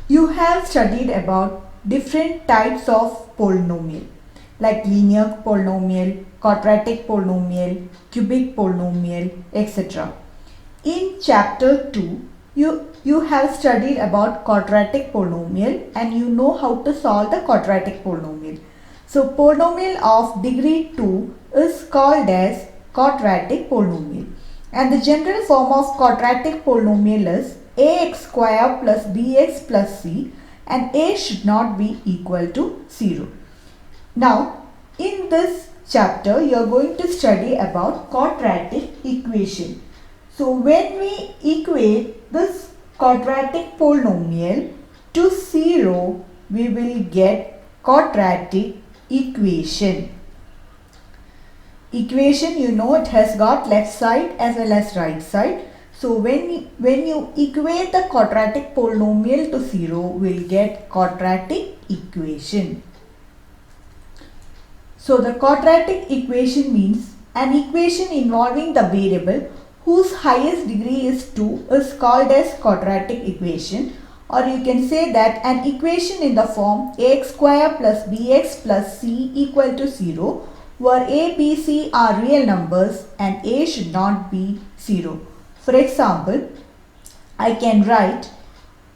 You have studied about different types of polynomial like linear polynomial, quadratic polynomial, cubic polynomial, etc. In chapter 2, you have studied about quadratic polynomial and you know how to solve the quadratic polynomial. So polynomial of degree 2 is called as quadratic polynomial, and the general form of quadratic polynomial is ax square plus bx plus c, and a should not be equal to 0. Now, in this chapter, you are going to study about quadratic equation. So, when we equate this quadratic polynomial to 0, we will get quadratic equation. Equation, you know, it has got left side as well as right side. So, when you equate the quadratic polynomial to 0, we will get quadratic equation. So the quadratic equation means an equation involving the variable whose highest degree is 2 is called as quadratic equation, or you can say that an equation in the form ax square plus bx plus c equal to 0 where a, b, c are real numbers and a should not be 0. For example, I can write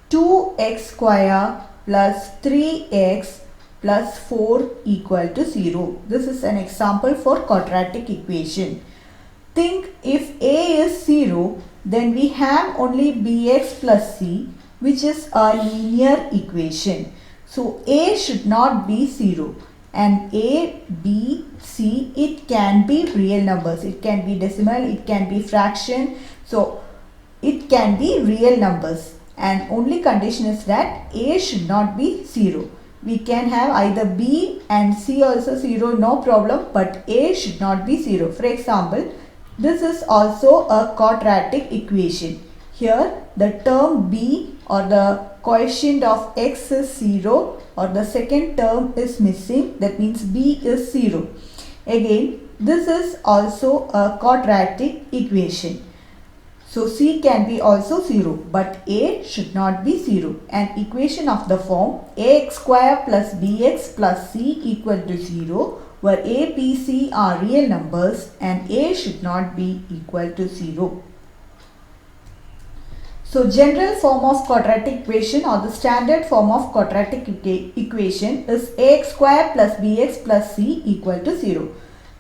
2x square plus 3x plus 4 equal to 0. This is an example for quadratic equation. Think if a is 0, then we have only bx plus c, which is a linear equation. So a should not be 0, and a, b, c, it can be real numbers. It can be decimal, it can be fraction. So it can be real numbers, and only condition is that a should not be 0. We can have either b and c also 0, no problem, but a should not be 0. For example, this is also a quadratic equation. Here the term b or the coefficient of x is 0, or the second term is missing, that means b is 0. Again, this is also a quadratic equation. So c can be also 0, but a should not be 0. An equation of the form ax square plus bx plus c equal to 0 where a, b, c are real numbers and a should not be equal to 0. So general form of quadratic equation or the standard form of quadratic equation is ax square plus bx plus c equal to 0.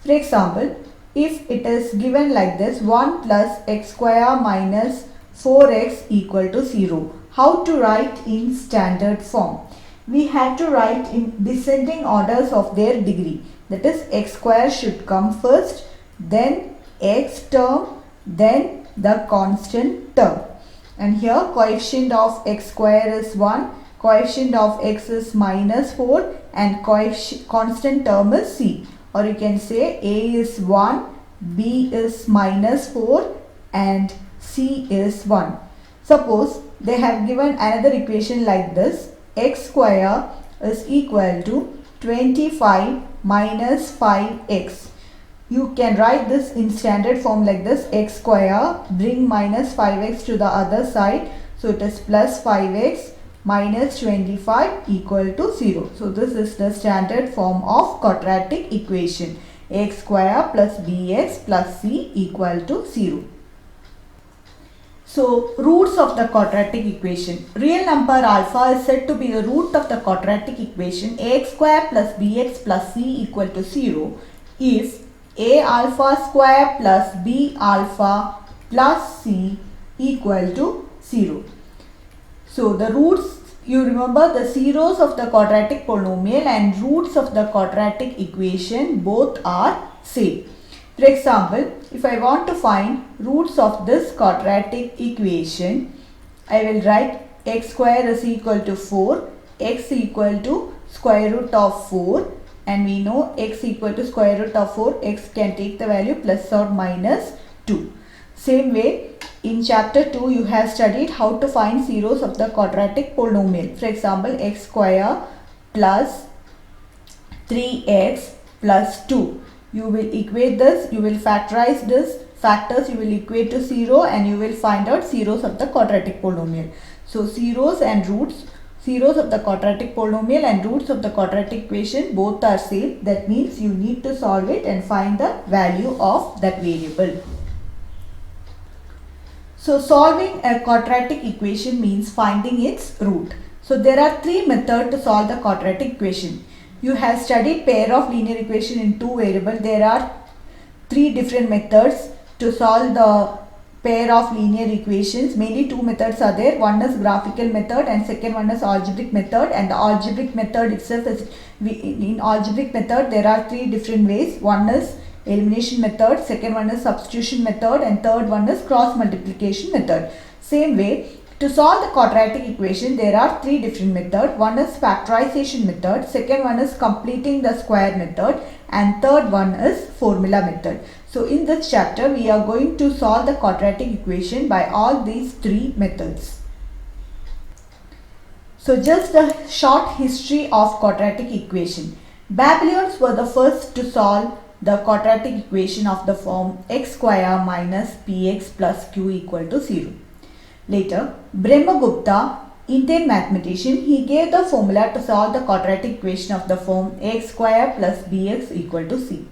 For example, if it is given like this, 1 plus x square minus 4x equal to 0. How to write in standard form? We have to write in descending orders of their degree. That is, x square should come first, then x term, then the constant term. And here coefficient of x square is 1, coefficient of x is minus 4, and constant term is c. Or you can say a is 1, b is minus 4 and c is 1. Suppose they have given another equation like this, x square is equal to 25 minus 5x. You can write this in standard form like this, x square, bring minus 5x to the other side. So it is plus 5x minus 25 equal to 0. So this is the standard form of quadratic equation. X square plus bx plus c equal to 0. So roots of the quadratic equation. Real number alpha is said to be the root of the quadratic equation ax square plus bx plus c equal to 0 if a alpha square plus b alpha plus c equal to 0. So the roots, you remember the zeros of the quadratic polynomial and roots of the quadratic equation both are same. For example, if I want to find roots of this quadratic equation, I will write x square is equal to 4, x equal to square root of 4, and we know x equal to square root of 4, x can take the value plus or minus 2. Same way, in chapter 2 you have studied how to find zeros of the quadratic polynomial. For example, x square plus 3x plus 2. You will equate this, you will factorize this, factors you will equate to 0 and you will find out zeros of the quadratic polynomial. So zeros and roots zeros of the quadratic polynomial and roots of the quadratic equation both are same. That means you need to solve it and find the value of that variable. So solving a quadratic equation means finding its root. So there are three methods to solve the quadratic equation. You have studied pair of linear equation in two variables. There are three different methods to solve the pair of linear equations. Mainly two methods are there. One is graphical method and second one is algebraic method. And the algebraic method itself is, in algebraic method there are three different ways. One is elimination method, second one is substitution method, and third one is cross multiplication method. Same way, to solve the quadratic equation there are three different methods. One is factorization method, second one is completing the square method, and third one is formula method. So in this chapter we are going to solve the quadratic equation by all these three methods. So just a short history of quadratic equation. Babylonians were the first to solve the quadratic equation of the form x square minus px plus q equal to 0. Later, Brahmagupta, Indian mathematician, he gave the formula to solve the quadratic equation of the form x square plus bx equal to c.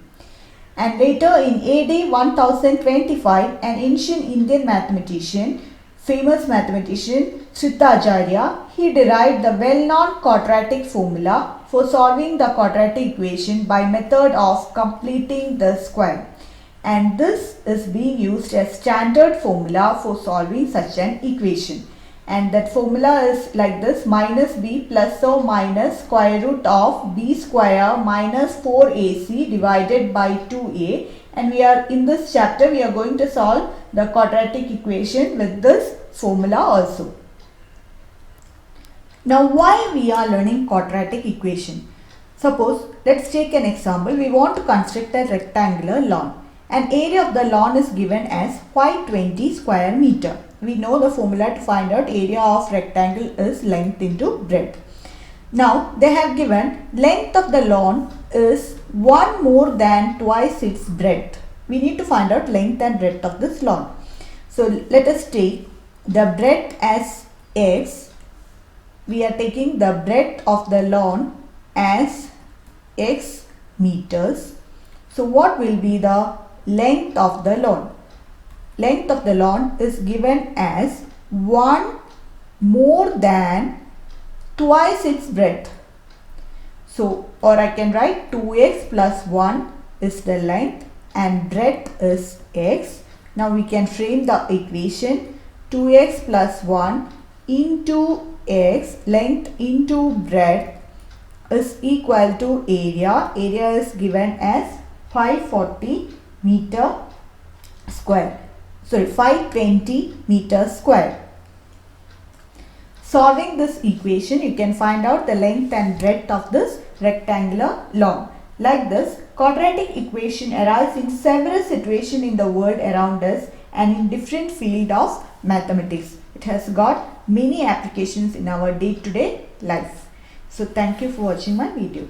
And later in AD 1025, an ancient Indian mathematician, famous mathematician Shrutacharya, he derived the well-known quadratic formula for solving the quadratic equation by method of completing the square. And this is being used as standard formula for solving such an equation. And that formula is like this: minus b plus or minus square root of b square minus 4ac divided by 2a. And we are in this chapter we are going to solve the quadratic equation with this formula also. Now why we are learning quadratic equation? Suppose let's take an example. We want to construct a rectangular lawn. An area of the lawn is given as 520 square meter. We know the formula to find out area of rectangle is length into breadth. Now they have given length of the lawn is 1 more than twice its breadth. We need to find out length and breadth of this lawn. So let us take the breadth as x. We are taking the breadth of the lawn as x meters. So what will be the length of the lawn? Length of the lawn is given as 1 more than twice its breadth. So, or I can write 2x plus 1 is the length and breadth is x. Now we can frame the equation: 2x plus 1 into x, length into breadth, is equal to area. Area is given as 540 meter square. Sorry, 520 meters square. Solving this equation, you can find out the length and breadth of this rectangular lawn. Like this, quadratic equation arises in several situations in the world around us and in different field of mathematics. It has got many applications in our day-to-day life. So thank you for watching my video.